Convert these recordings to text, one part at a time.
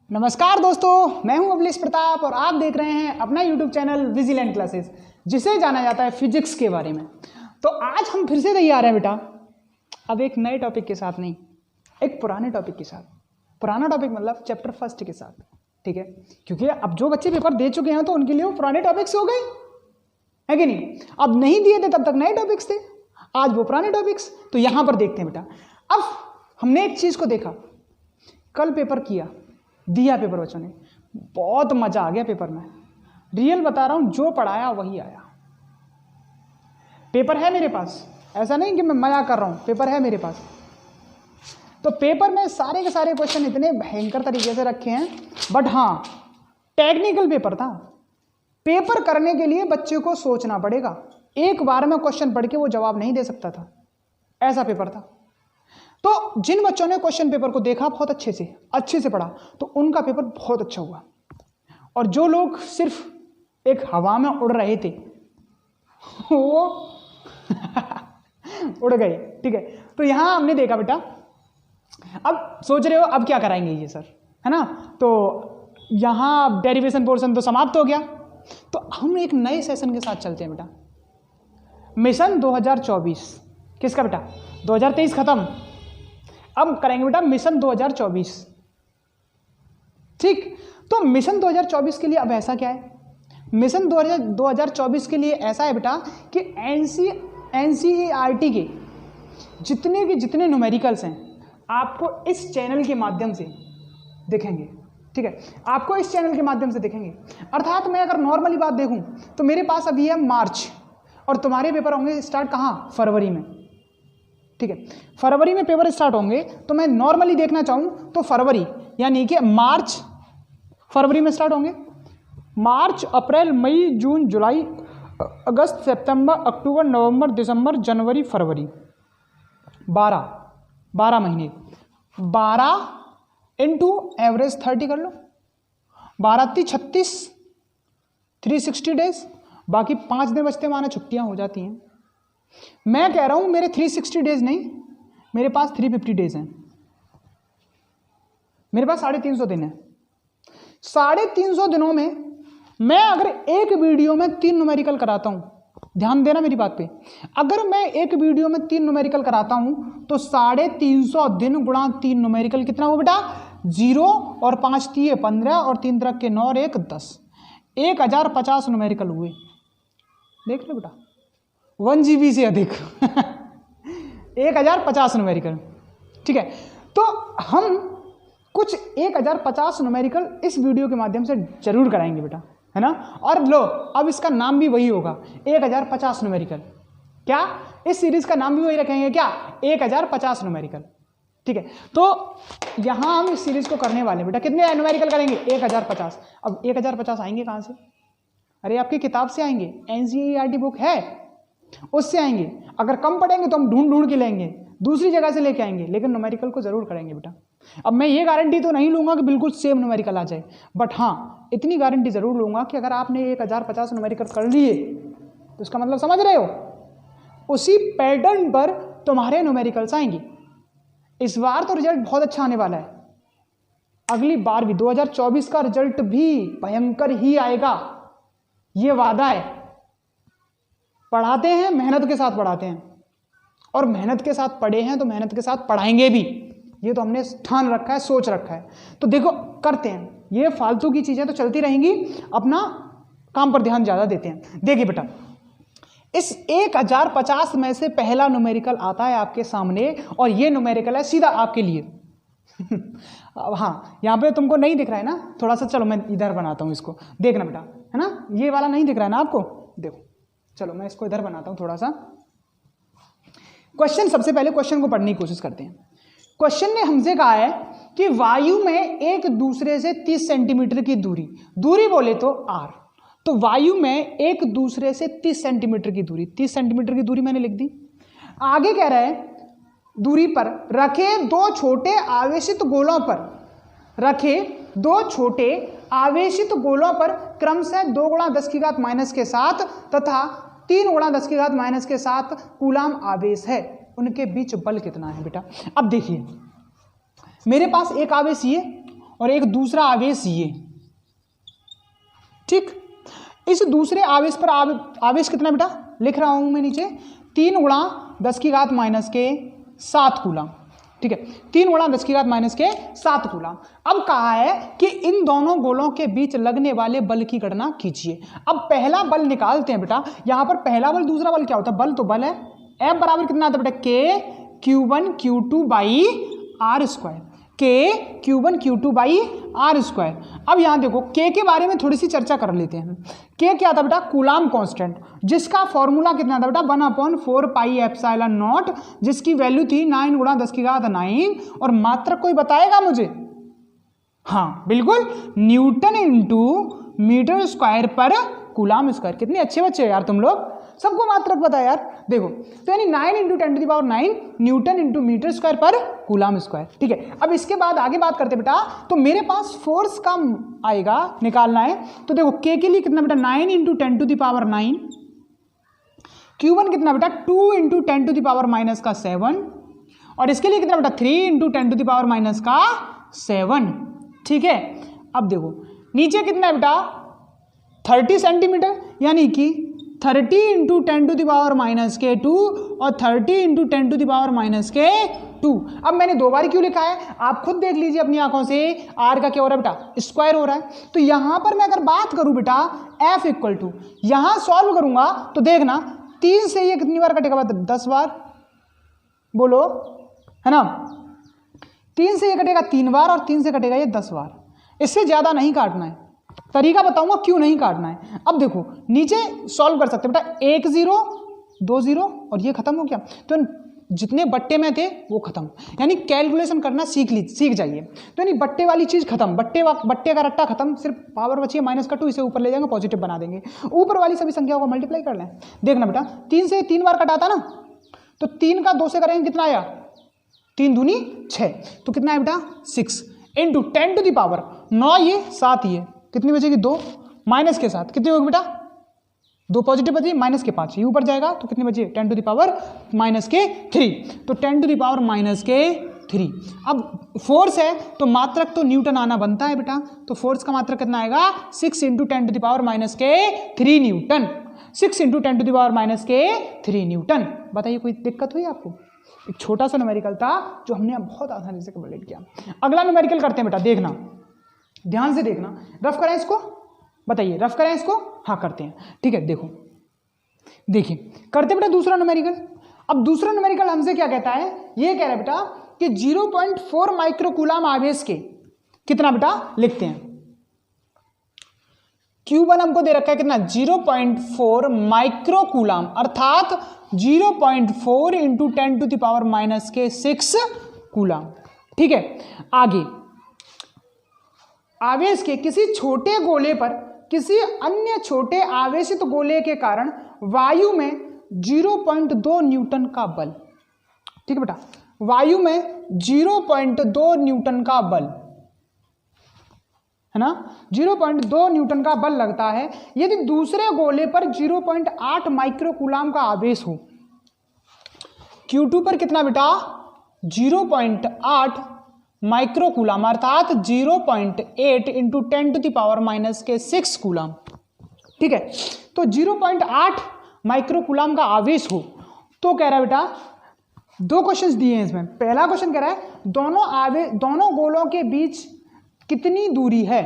नमस्कार दोस्तों, मैं हूं अभिलेश प्रताप और आप देख रहे हैं अपना YouTube चैनल विजिलेंट क्लासेस, जिसे जाना जाता है फिजिक्स के बारे में। तो आज हम फिर से तैयार हैं बेटा, अब एक नए टॉपिक के साथ नहीं, एक पुराने टॉपिक के साथ। पुराना टॉपिक मतलब चैप्टर फर्स्ट के साथ, ठीक है? क्योंकि अब जो बच्चे पेपर दे चुके हैं तो उनके लिए वो पुराने टॉपिक्स हो गए, है कि नहीं? अब नहीं दिए थे तब तक नए टॉपिक्स थे, आज वो पुराने टॉपिक्स। तो यहां पर देखते हैं बेटा। अब हमने एक चीज को देखा, कल पेपर किया, दिया पेपर बच्चों ने, बहुत मजा आ गया पेपर में। रियल बता रहा हूं, जो पढ़ाया वही आया। पेपर है मेरे पास, ऐसा नहीं कि मैं मजा कर रहा हूं, पेपर है मेरे पास। तो पेपर में सारे के सारे क्वेश्चन इतने भयंकर तरीके से रखे हैं, बट हाँ टेक्निकल पेपर था। पेपर करने के लिए बच्चे को सोचना पड़ेगा, एक बार में क्वेश्चन पढ़ के वो जवाब नहीं दे सकता था, ऐसा पेपर था। तो जिन बच्चों ने क्वेश्चन पेपर को देखा बहुत अच्छे से पढ़ा, तो उनका पेपर बहुत अच्छा हुआ। और जो लोग सिर्फ एक हवा में उड़ रहे थे वो उड़ गए, ठीक है? तो यहां हमने देखा बेटा, अब सोच रहे हो अब क्या कराएंगे ये सर, है ना? तो यहां डेरिवेशन पोर्शन तो समाप्त हो गया, तो हम एक नए सेशन के साथ चलते हैं बेटा। मिशन 2024 किसका बेटा? 2023 खत्म, अब करेंगे बेटा मिशन 2024, ठीक? तो मिशन 2024 के लिए अब ऐसा क्या है? मिशन 2024 के लिए ऐसा है बेटा कि एनसीईआरटी के जितने न्यूमेरिकल्स हैं आपको इस चैनल के माध्यम से दिखेंगे, ठीक है? आपको इस चैनल के माध्यम से दिखेंगे। अर्थात मैं अगर नॉर्मली बात देखूं तो मेरे पास अभी है मार्च, और तुम्हारे पेपर होंगे स्टार्ट कहाँ? फरवरी में, ठीक है? फरवरी में पेपर स्टार्ट होंगे, तो मैं नॉर्मली देखना चाहूं तो फरवरी यानी कि मार्च फरवरी में स्टार्ट होंगे। मार्च, अप्रैल, मई, जून, जुलाई, अगस्त, सितंबर, अक्टूबर, नवंबर, दिसंबर, जनवरी, फरवरी, 12 महीने। 12 इंटू एवरेज 30 कर लो, 12×36, 360 डेज। बाकी 5 दिन बचते माना छुट्टियां हो जाती हैं। मैं कह रहा हूं मेरे 360 डेज नहीं, मेरे पास 350 डेज हैं। मेरे पास 350 दिन है। 350 दिनों में मैं अगर एक वीडियो में 3 न्यूमेरिकल कराता हूं, ध्यान देना मेरी बात पे, अगर मैं एक वीडियो में 3 न्यूमेरिकल कराता हूं तो 350 दिन गुणा 3 न्यूमेरिकल कितना हुआ बेटा? 0 और 5 3 15 और 3 3 के 9 और 1 10, 1050 न्यूमेरिकल हुए। देख लो बेटा, 1 GB से अधिक 1050 न्यूमेरिकल, ठीक है? तो हम कुछ 1050 न्यूमेरिकल इस वीडियो के माध्यम से जरूर कराएंगे बेटा, है ना? और लो, अब इसका नाम भी वही होगा, 1050 न्यूमेरिकल। क्या इस सीरीज का नाम भी वही रखेंगे क्या? 1050 न्यूमेरिकल, ठीक है? तो यहां हम इस सीरीज को करने वाले बेटा, कितने न्यूमेरिकल करेंगे? 1050। अब 1050 आएंगे कहां से? अरे आपकी किताब से आएंगे, एनसीईआरटी बुक है उससे आएंगे। अगर कम पड़ेंगे तो हम ढूंढ के लेंगे, दूसरी जगह से लेके आएंगे, लेकिन न्यूमेरिकल को जरूर करेंगे बेटा। अब मैं ये गारंटी तो नहीं लूंगा कि बिल्कुल सेम न्यूमेरिकल आ जाए, बट हाँ इतनी गारंटी जरूर लूंगा कि अगर आपने 1050 न्यूमेरिकल कर लिए तो इसका मतलब समझ रहे हो, उसी पैटर्न पर तुम्हारे न्यूमेरिकल्स आएंगे। इस बार तो रिजल्ट बहुत अच्छा आने वाला है, अगली बार भी 2024 का रिजल्ट भी भयंकर ही आएगा, ये वादा है। पढ़ाते हैं, मेहनत के साथ पढ़ाते हैं, और मेहनत के साथ पढ़े हैं तो मेहनत के साथ पढ़ाएंगे भी, ये तो हमने ठान रखा है, सोच रखा है। तो देखो करते हैं, ये फालतू की चीजें तो चलती रहेंगी, अपना काम पर ध्यान ज्यादा देते हैं। देखिए बेटा, इस 1050 में से पहला न्यूमेरिकल आता है आपके सामने, और ये न्यूमेरिकल है सीधा आपके लिए अब हाँ, यहाँ पे तुमको नहीं दिख रहा है ना, थोड़ा सा चलो मैं इधर बनाता हूँ इसको, देखना बेटा, है ना? ये वाला नहीं दिख रहा है ना आपको? देखो, चलो मैं इसको इधर बनाता हूं थोड़ा सा। क्वेश्चन, सबसे पहले क्वेश्चन को पढ़ने की कोशिश करते हैं। क्वेश्चन ने हमसे कहा है कि वायु में एक दूसरे से 30 सेंटीमीटर की दूरी बोले तो r, तो वायु में एक दूसरे से 30 सेंटीमीटर की दूरी, 30 सेंटीमीटर की दूरी मैंने लिख दी। आगे कह रहा है दूरी पर रखे 2 छोटे आवेशित गोलों पर, रखे 2 छोटे आवेशित गोलों पर क्रमशः 2 × 10⁻⁻ के साथ तथा 3 × 10⁻⁻ के साथ कूलाम आवेश है, उनके बीच बल कितना है बेटा? अब देखिए, मेरे पास एक आवेश ये और एक दूसरा आवेश ये। ठीक, इस दूसरे आवेश पर आवेश कितना बेटा लिख रहा हूं मैं नीचे, 3 गुणा 10 की घात माइनस के 7 कूलम। ठीक है, 3 गुणा 10 की घात माइनस के 7 कूलम। अब कहा है कि इन दोनों गोलों के बीच लगने वाले बल की गणना कीजिए। अब पहला बल निकालते हैं बेटा। यहां पर पहला बल दूसरा बल क्या होता है, बल तो बल है। F बराबर कितना आता है बेटा, के Q1 Q2 by R square, के Q1 Q2 by R square. अब यहां देखो के के बारे में थोड़ी सी चर्चा कर लेते हैं। के क्या था बेटा, कूलाम कांस्टेंट, जिसका फॉर्मूला कितना था बेटा 1/4 पाई एप्सिलॉन नॉट, जिसकी वैल्यू थी 9 गुणा 10 की घात 9। और मात्रक कोई बताएगा मुझे? हाँ बिल्कुल, न्यूटन इंटू मीटर स्क्वायर पर कूलाम स्क्वायर। कितने अच्छे बच्चे हो यार तुम लोग, सबको मात्रक पता है यार। देखो तो यानी 9 × 10⁹ न्यूटन इंटू मीटर स्क्वायर पर कूलाम स्क्वायर। ठीक है, अब इसके बाद आगे बात करते बेटा। तो मेरे पास फोर्स का आएगा, निकालना है। तो देखो के के लिए कितना बेटा 9 × 10⁹, Q1 कितना बेटा 2 × 10⁻⁻7, और इसके लिए कितना बेटा 3 × 10⁻⁻7। ठीक है, अब देखो नीचे कितना है बेटा 30 सेंटीमीटर, यानी कि 30 × 10⁻⁻2 और 30 × 10⁻⁻2। अब मैंने 2 बार क्यों लिखा है, आप खुद देख लीजिए अपनी आंखों से। आर का क्या हो रहा है बेटा, स्क्वायर हो रहा है। तो यहां पर मैं अगर बात करूं बेटा F इक्वल टू, यहां सॉल्व करूंगा तो देखना 3 से ये कितनी बार कटेगा बेटा, 10 बार, बोलो है ना। 3 से ये कटेगा 3 बार और 3 से कटेगा ये 10 बार। इससे ज्यादा नहीं काटना है, तरीका बताऊंगा क्यों नहीं काटना है। अब देखो नीचे सॉल्व कर सकते बेटा, 1 0 2 0 और ये खत्म हो गया। तो जितने बट्टे में थे वो खत्म, यानी कैलकुलेशन करना सीख जाइए। तो यानी बट्टे वाली चीज खत्म, बट्टे का रट्टा खत्म, सिर्फ पावर बची है -2, इसे ऊपर ले जाएंगे पॉजिटिव बना देंगे, ऊपर वाली सभी संख्याओं को मल्टीप्लाई कर लें। देखना बेटा 3 से 3 बार कटाता ना, तो 3 का 2 से करेंगे कितना आया, 3 दूनी 6, तो कितना है बेटा 6 × 10⁻9, ये 7 ये कितनी बचेगी 2, माइनस के साथ कितनी होगी बेटा 2 पॉजिटिव बची, माइनस के 5, ये ऊपर जाएगा तो कितनी बची 10⁻⁻3, तो 10⁻⁻3। अब फोर्स है तो मात्रक तो न्यूटन आना बनता है बेटा। तो फोर्स का मात्रक कितना आएगा 6 × 10⁻⁻3 न्यूटन, 6 × 10⁻⁻3 न्यूटन। बताइए कोई दिक्कत हुई आपको? एक छोटा सा न्यूमेरिकल था जो हमने बहुत आसानी से कंप्लीट किया। अगला न्यूमेरिकल करते हैं बेटा, देखना ध्यान से देखना, रफ करें इसको, बताइए रफ करें इसको, हाँ करते हैं। ठीक है, देखो देखिए करते हैं बेटा दूसरा न्यूमेरिकल। अब दूसरा न्यूमेरिकल हमसे क्या कहता है, ये कह रहा है बेटा कि 0.4 माइक्रो कूलाम आवेश के कितना बेटा लिखते हैं। Q1 हमको दे रखा है कितना 0.4 माइक्रो कूलाम, अर्थात 0.4 × 10⁻⁻6 कूलाम। ठीक है, आगे आवेश के किसी छोटे गोले पर किसी अन्य छोटे आवेशित गोले के कारण वायु में 0.2 न्यूटन का बल। ठीक है बेटा, वायु में 0.2 न्यूटन का बल है ना, 0.2 न्यूटन का बल लगता है यदि दूसरे गोले पर 0.8 माइक्रो कूलाम का आवेश हो। Q2 पर कितना बेटा 0.8 माइक्रो कूलाम, अर्थात 0.8 × 10⁻⁻6 कूलाम। ठीक है, तो 0.8 माइक्रो कूलाम का आवेश हो तो कह रहा है बेटा 2 क्वेश्चंस दिए हैं इसमें। पहला क्वेश्चन कह रहा है दोनों गोलों के बीच कितनी दूरी है,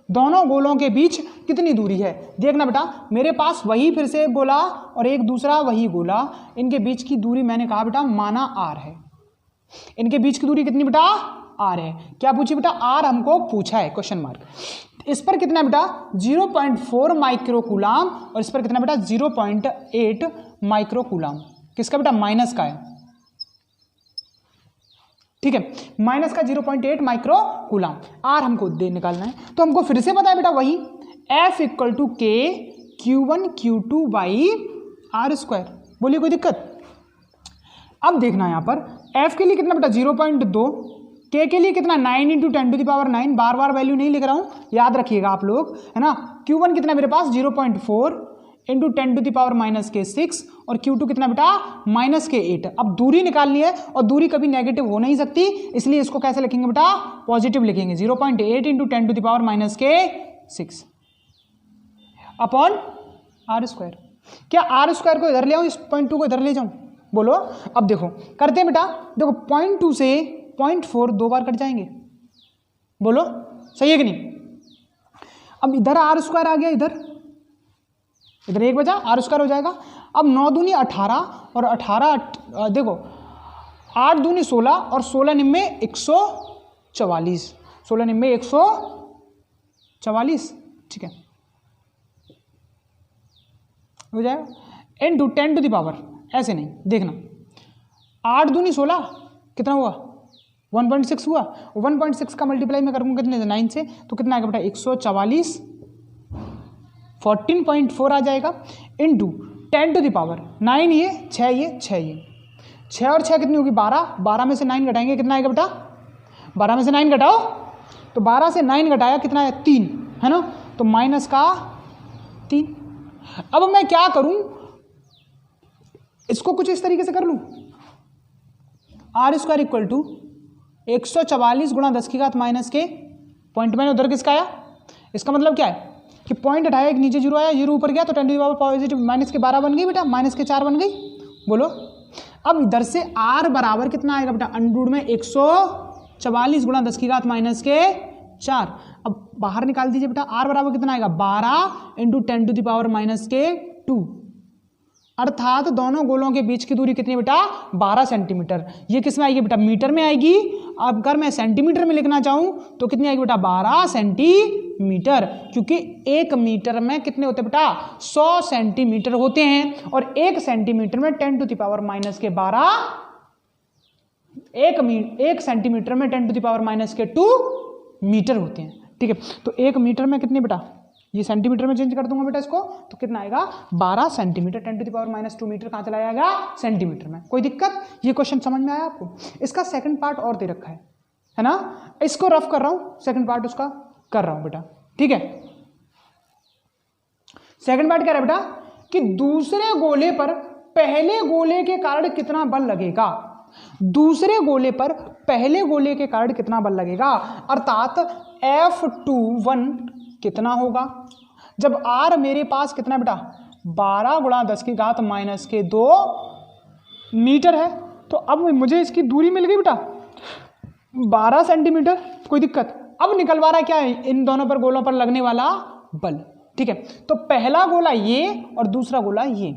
दोनों गोलों के बीच कितनी दूरी है। देखना बेटा मेरे पास वही फिर से एक गोला और एक दूसरा वही गोला, इनके बीच की दूरी मैंने कहा बेटा माना r है। इनके बीच की दूरी कितनी बेटा r है। क्या पूछी बेटा r हमको पूछा है क्वेश्चन मार्क। इस पर कितना बेटा 0.4 माइक्रो कूलाम और इस पर कितना बेटा 0.8 माइक्रो कूलाम। किसका बेटा माइनस का है। ठीक है, माइनस का 0.8 माइक्रो कूलाम, आर हमको दे निकालना है। तो हमको फिर से पता है बेटा वही F = K Q1 Q2 by R square. बोलिए कोई दिक्कत। अब देखना है यहाँ पर F के लिए कितना बेटा 0.2, K के लिए कितना 9 × 10⁻9, बार बार वैल्यू नहीं लिख रहा हूँ, याद रखिएगा आप लोग है ना। Q1 कितना मेरे पास 0.4 इंटू 10⁻⁻⁶ और Q2 कितना बेटा -8। अब दूरी निकालनी है और दूरी कभी नेगेटिव हो नहीं सकती, इसलिए इसको कैसे लिखेंगे बेटा पॉजिटिव लिखेंगे। 0.8 इंटू 10⁻⁻⁶ अपॉन r²। क्या r² को इधर ले आऊँ, इस 0.2 को इधर ले जाऊँ, बोलो। अब देखो करते हैं बेटा, देखो 0.2 से 0.4 2 बार कट जाएंगे, बोलो सही है कि नहीं। अब इधर r² आ गया, इधर 1 बचा, r² हो जाएगा। अब 9 दूनी 18 और 18 देखो 8 दूनी 16 और 16 निम्मे 144, 16 निम्मे 144, ठीक है हो जाएगा। इंटू 10⁻, ऐसे नहीं देखना, 8 दूनी 16 कितना हुआ 1.6 हुआ, 1.6 का मल्टीप्लाई मैं करूँगा कितने से 9 से, तो कितना आएगा बेटा 144, 14.4 आ जाएगा। इंटू 10⁻, 9 ये 6 ये 6 ये 6 और 6 कितनी होगी 12, 12 में से 9 घटाएंगे कितना आएगा बेटा, 12 में से 9 घटाओ, तो 12 से 9 घटाया कितना है 3 है ना, तो -3। अब मैं क्या करूं, इसको कुछ इस तरीके से कर लूं, r² इक्वल टू 144 गुणा 10 की घात माइनस के, पॉइंट मैंने उधर किसका आया, इसका मतलब क्या है कि पॉइंट हटाया, एक नीचे 0 आया, 0 ऊपर गया तो 10⁻⁻ पॉजिटिव -12 बन गई बेटा, -4 बन गई, बोलो। अब इधर से r बराबर कितना आएगा बेटा, अंडर में 144 गुणा 10 की घात -4। अब बाहर निकाल दीजिए बेटा, r बराबर कितना आएगा 12 इंटू 10⁻⁻2, अर्थात दोनों गोलों के बीच की दूरी कितनी बेटा 12 सेंटीमीटर। ये किस में आएगी बेटा मीटर में आएगी। अब अगर मैं सेंटीमीटर में लिखना चाहूं तो कितनी आएगी बेटा 12 सेंटीमीटर, क्योंकि 1 मीटर में कितने होते हैं बेटा 100 सेंटीमीटर होते हैं, और 1 सेंटीमीटर में 10⁻⁻², 1 सेंटीमीटर में 10⁻⁻2 मीटर होते हैं, ठीक है। तो 1 मीटर में कितने बेटा, ये सेंटीमीटर में चेंज कर दूंगा बेटा इसको, तो कितना आएगा 12 सेंटीमीटर, 10⁻⁻2 मीटर कहाँ चला जाएगा सेंटीमीटर में। कोई दिक्कत, ये क्वेश्चन समझ में आया आपको। इसका सेकंड पार्ट और दे रखा है ना, इसको रफ कर रहा हूं, सेकंड पार्ट उसका कर रहा हूं बेटा, ठीक है। सेकंड पार्ट क्या है बेटा कि दूसरे गोले पर पहले गोले के कारण कितना बल लगेगा, दूसरे गोले पर पहले गोले के कारण कितना बल लगेगा, अर्थात F21 कितना होगा, जब r मेरे पास कितना बेटा 12 गुणा 10 की घात -2 मीटर है, तो अब मुझे इसकी दूरी मिल गई बेटा 12 सेंटीमीटर। कोई दिक्कत, अब निकलवा रहा है क्या है इन दोनों पर गोलों पर लगने वाला बल, ठीक है। तो पहला गोला ये और दूसरा गोला ये,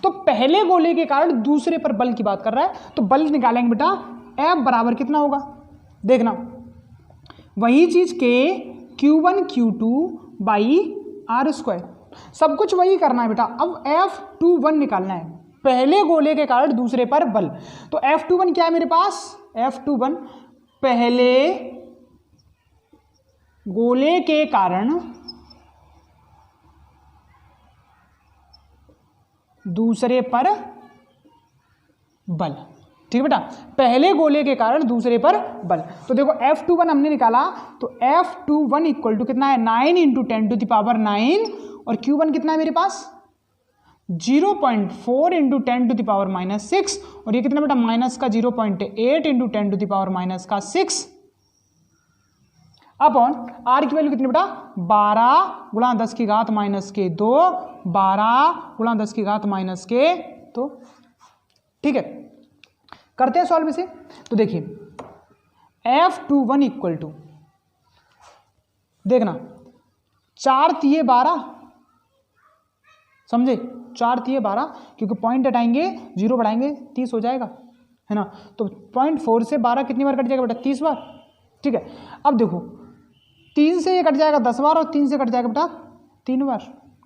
तो पहले गोले के कारण दूसरे पर बल की बात कर रहा है, तो बल निकालेंगे बेटा F बराबर कितना होगा, देखना वही चीज के Q1 Q2 बाई r², सब कुछ वही करना है बेटा। अब F21 निकालना है, पहले गोले के कारण दूसरे पर बल, तो F21 क्या है मेरे पास, F21 पहले गोले के कारण दूसरे पर बल, ठीक है बेटा, पहले गोले के कारण दूसरे पर बल। तो देखो F21 हमने निकाला, तो F21 इक्वल टू कितना है 9 इंटू 10⁻⁹, और Q1 कितना है मेरे पास 0.4 इंटू 10⁻⁻6, और ये कितना बेटा माइनस का 0.8 इंटू 10⁻⁻6 अपॉन r की वैल्यू कितनी बेटा 12 गुणा 10 की घात -2, 12 गुणा 10 की घात -2, ठीक है। करते हैं सॉल्व इसे, तो देखिए F21 इक्वल टू, देखना 4 तिये 12, समझे 4 तिये 12, क्योंकि पॉइंट हटाएंगे 0 बढ़ाएंगे 30 हो जाएगा, है ना। तो 0.4 से 12 कितनी बार कट जाएगा बेटा 30 बार, ठीक है। अब देखो 3 से ये कट जाएगा 10 बार, और 3 से कट जाएगा बेटा 3 बार,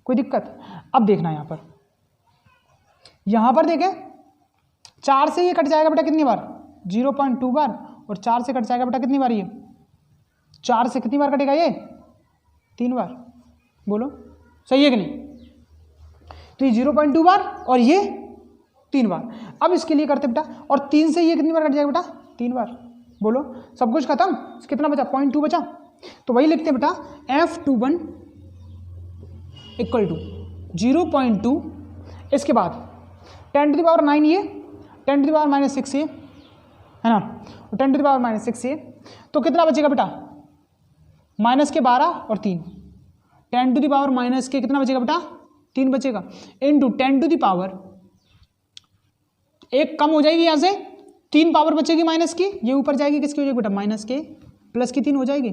कोई दिक्कत। अब देखना यहां पर देखें 4 से ये कट जाएगा बेटा कितनी बार 0.2 बार, और 4 से कट जाएगा बेटा कितनी बार, ये 4 से कितनी बार कटेगा ये 3 बार, बोलो सही है कि नहीं। तो ये 0.2 बार और ये 3 बार। अब इसके लिए करते बेटा, और 3 से ये कितनी बार कट जाएगा बेटा 3 बार, बोलो सब कुछ खत्म, कितना बचा 0.2 बचा, तो वही लिखते हैं बेटा F21 इक्वल टू 0.2, इसके बाद 10⁻⁹ ये, 10⁻⁻6 ये, है ना, 10⁻⁻6 ये, तो कितना बचेगा बेटा, माइनस के 12 और 3, 10⁻⁻ के कितना बचेगा बेटा, 3 बचेगा, इंटू 10⁻, एक कम हो जाएगी यहाँ से, 3 पावर बचेगी माइनस की, ये ऊपर जाएगी, किसकी हो जाएगी बेटा, माइनस के प्लस की 3 हो जाएगी,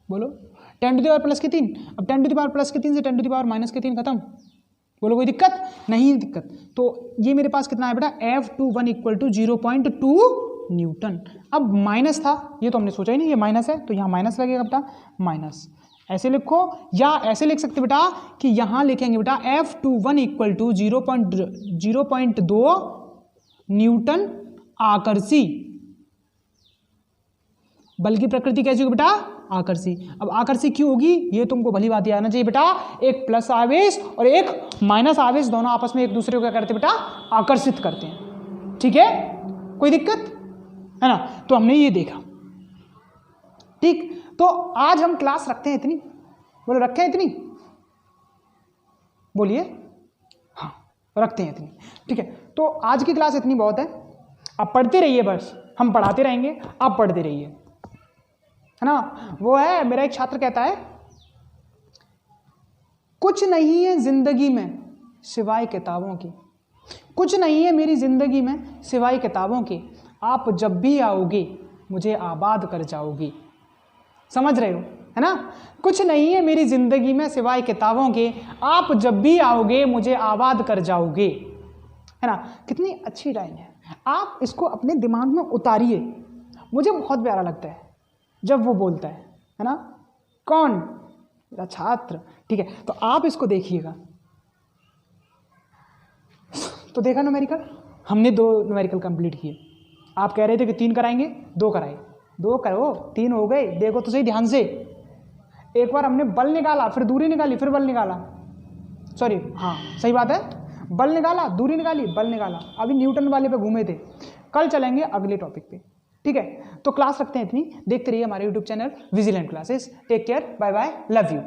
बोलो 10⁻+ के 3, अब 10⁻+ के 3 से 10⁻- के 3 खत्म, बोलो कोई दिक्कत नहीं दिक्कत। तो ये मेरे पास कितना है बेटा, F21 = 0.2 न्यूटन। अब माइनस था, ये तो हमने सोचा ही नहीं, ये माइनस है तो यहाँ माइनस लगेगा बेटा, माइनस ऐसे लिखो, या ऐसे लिख सकते बेटा कि यहाँ लिखेंगे बेटा F21 = 0.2 न्यूटन आकर्षी। बल की प्रकृति कैसी होगी बेटा, आकर्षी। अब आकर्षी क्यों होगी, ये तुमको भली बात याद आना चाहिए बेटा, एक प्लस आवेश और एक माइनस आवेश दोनों आपस में एक दूसरे को क्या करते हैं बेटा, आकर्षित करते हैं, ठीक है, कोई दिक्कत है ना। तो हमने ये देखा, ठीक। तो आज हम क्लास रखते हैं इतनी, बोलो रखें इतनी, बोलिए हाँ रखते हैं इतनी, ठीक है। तो आज की क्लास इतनी बहुत है, आप पढ़ते रहिए, बस हम पढ़ाते रहेंगे, आप पढ़ते रहिए, है ना। वो है, मेरा एक छात्र कहता है, कुछ नहीं है जिंदगी में सिवाय किताबों की, कुछ नहीं है मेरी जिंदगी में सिवाय किताबों के, आप जब भी आओगे मुझे आबाद कर जाओगे। समझ रहे हो, है ना। कुछ नहीं है मेरी जिंदगी में सिवाय किताबों के, आप जब भी आओगे मुझे आबाद कर जाओगे, है ना। कितनी अच्छी लाइन है, आप इसको अपने दिमाग में उतारिए, मुझे बहुत प्यारा लगता है जब वो बोलता है ना। कौन, मेरा छात्र, ठीक है। तो आप इसको देखिएगा, तो देखा न्यूमेरिकल, हमने 2 न्यूमेरिकल कंप्लीट किए, आप कह रहे थे कि 3 कराएंगे, 2 कराए, 2 करो, 3 हो गए। देखो तो सही ध्यान से, एक बार हमने बल निकाला, फिर दूरी निकाली, फिर बल निकाला, सॉरी हाँ सही बात है, बल निकाला, दूरी निकाली, बल निकाला। अभी न्यूटन वाले पे घूमे थे, कल चलेंगे अगले टॉपिक पे, ठीक है। तो क्लास रखते हैं इतनी, देखते रहिए हमारे YouTube channel vigilant classes. Take care, bye bye, love you.